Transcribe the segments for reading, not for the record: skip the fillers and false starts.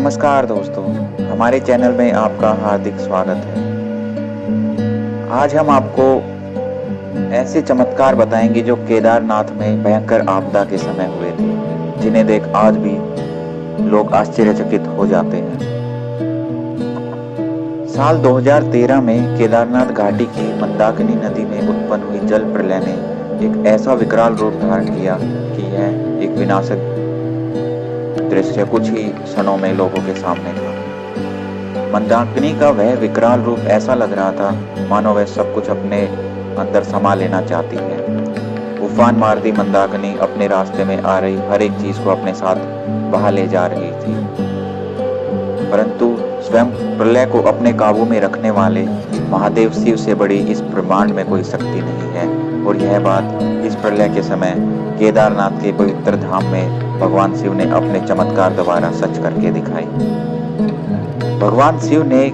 नमस्कार दोस्तों, हमारे चैनल में आपका हार्दिक स्वागत है। आज हम आपको ऐसे चमत्कार बताएंगे जो केदारनाथ में भयंकर आपदा के समय हुए थे, जिन्हें देख आज भी लोग आश्चर्यचकित हो जाते हैं। साल 2013 में केदारनाथ घाटी की मंदाकिनी नदी में उत्पन्न हुई जल प्रलय ने एक ऐसा विकराल रूप धारण किया कि यह एक विनाशक दृश्य कुछ ही क्षणों में लोगों के सामने था। मंदाकिनी का वह विकराल रूप ऐसा लग रहा था मानो वह सब कुछ अपने अंदर समा लेना चाहती है। उफान मारती मंदाकिनी अपने रास्ते में आ रही हर एक चीज को अपने साथ बहा ले जा रही थी, परंतु स्वयं प्रलय को अपने काबू में रखने वाले महादेव शिव से बड़ी इस ब्रह्मांड में कोई शक्ति नहीं है। और यह बात इस प्रलय के समय केदारनाथ के पवित्र धाम में भगवान शिव ने अपने चमत्कार द्वारा सच करके दिखाई। भगवान शिव ने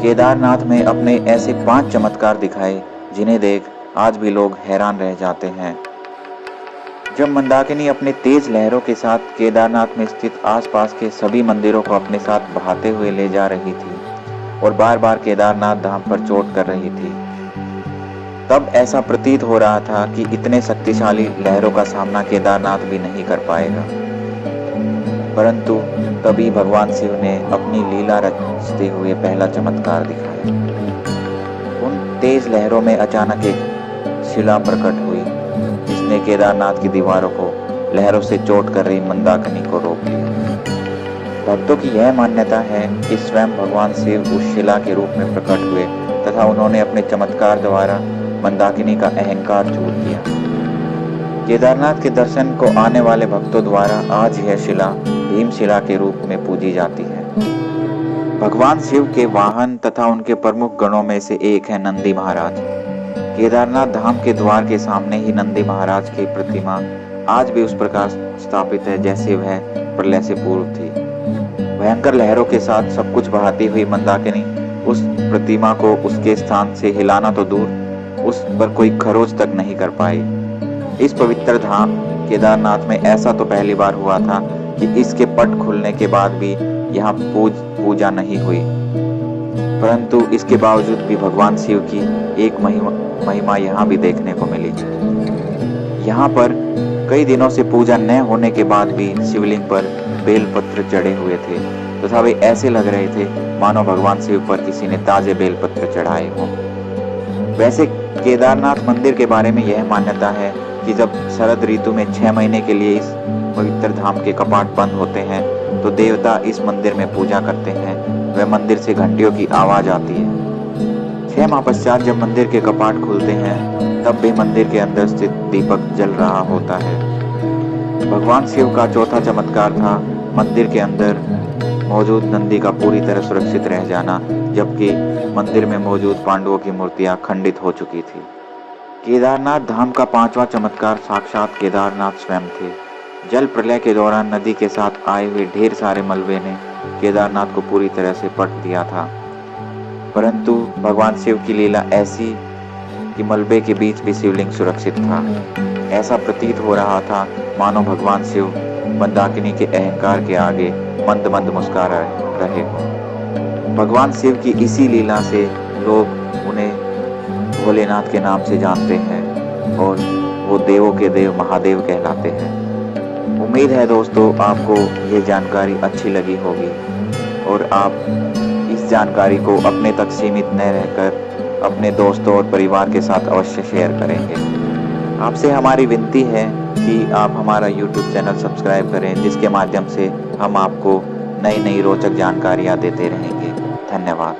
केदारनाथ में अपने ऐसे 5 चमत्कार दिखाए जिन्हें देख आज भी लोग हैरान रह जाते हैं। जब मंदाकिनी अपने तेज लहरों के साथ केदारनाथ में स्थित आसपास के सभी मंदिरों को अपने साथ बहाते हुए ले जा रही थी और बार बार केदारनाथ धाम पर चोट कर रही थी, तब ऐसा प्रतीत हो रहा था कि इतने शक्तिशाली लहरों का सामना केदारनाथ भी नहीं कर पाएगा। परंतु तभी भगवान शिव ने अपनी लीला रचते हुए पहला चमत्कार दिखाया। उन तेज लहरों में अचानक एक शिला प्रकट हुई, जिसने केदारनाथ की दीवारों को लहरों से चोट कर रही मंदाकिनी को रोक लिया। भक्तों की यह मान्यता है कि स्वयं भगवान शिव उस शिला के रूप में प्रकट हुए तथा उन्होंने अपने चमत्कार द्वारा मंदाकिनी का अहंकार चूर किया। केदारनाथ के दर्शन को आने वाले भक्तों द्वारा आज यह शिला भीमशिला के रूप में पूजी जाती है। भगवान शिव के वाहन तथा उनके प्रमुख गणों में से एक है नंदी महाराज। केदारनाथ धाम के द्वार के सामने ही नंदी महाराज की प्रतिमा आज भी उस प्रकार स्थापित है जैसे वह प्रलय से पूर्व थी। भयंकर लहरों के साथ सब कुछ बहाती हुई मंदाकिनी उस प्रतिमा को उसके स्थान से हिलाना तो दूर, उस पर कोई खरोच तक नहीं कर पाई। इस पवित्र धाम केदारनाथ में ऐसा तो पहली बार हुआ था कि इसके पट खुलने के बाद भी यहाँ पूजा नहीं हुई, परंतु इसके बावजूद भी भगवान शिव की एक महिमा यहाँ भी देखने को मिली। यहाँ पर कई दिनों से पूजा न होने के बाद भी शिवलिंग पर बेलपत्र चढ़े हुए थे तथा वे ऐसे लग रहे थे मानो भगवान शिव पर किसी ने ताजे बेलपत्र चढ़ाए हों। वैसे केदारनाथ मंदिर के बारे में यह मान्यता है कि जब शरद ऋतु में 6 महीने के लिए इस पवित्र धाम के कपाट बंद होते हैं तो देवता इस मंदिर में पूजा करते हैं। वह मंदिर से घंटियों की आवाज आती है। 6 माह पश्चात जब मंदिर के कपाट खुलते हैं तब भी मंदिर के अंदर स्थित दीपक जल रहा होता है। भगवान शिव का चौथा चमत्कार था मंदिर के अंदर मौजूद नंदी का पूरी तरह सुरक्षित रह जाना, जबकि मंदिर में मौजूद पांडवों की मूर्तियां खंडित हो चुकी थी। केदारनाथ धाम का 5वां चमत्कार साक्षात केदारनाथ स्वयं थे। जल प्रलय के दौरान नदी के साथ आए हुए ढेर सारे मलबे ने केदारनाथ को पूरी तरह से पट दिया था, परंतु भगवान शिव की लीला ऐसी कि मलबे के बीच भी शिवलिंग सुरक्षित था। ऐसा प्रतीत हो रहा था मानो भगवान शिव मंदाकिनी के अहंकार के आगे मंद मंद मुस्कुरा रहे हो। भगवान शिव की इसी लीला से लोग उन्हें भोलेनाथ के नाम से जानते हैं और वो देवों के देव महादेव कहलाते हैं। उम्मीद है दोस्तों आपको ये जानकारी अच्छी लगी होगी और आप इस जानकारी को अपने तक सीमित न रहकर अपने दोस्तों और परिवार के साथ अवश्य शेयर करेंगे। आपसे हमारी विनती है कि आप हमारा YouTube चैनल सब्सक्राइब करें, जिसके माध्यम से हम आपको नई रोचक जानकारियां देते रहेंगे। धन्यवाद।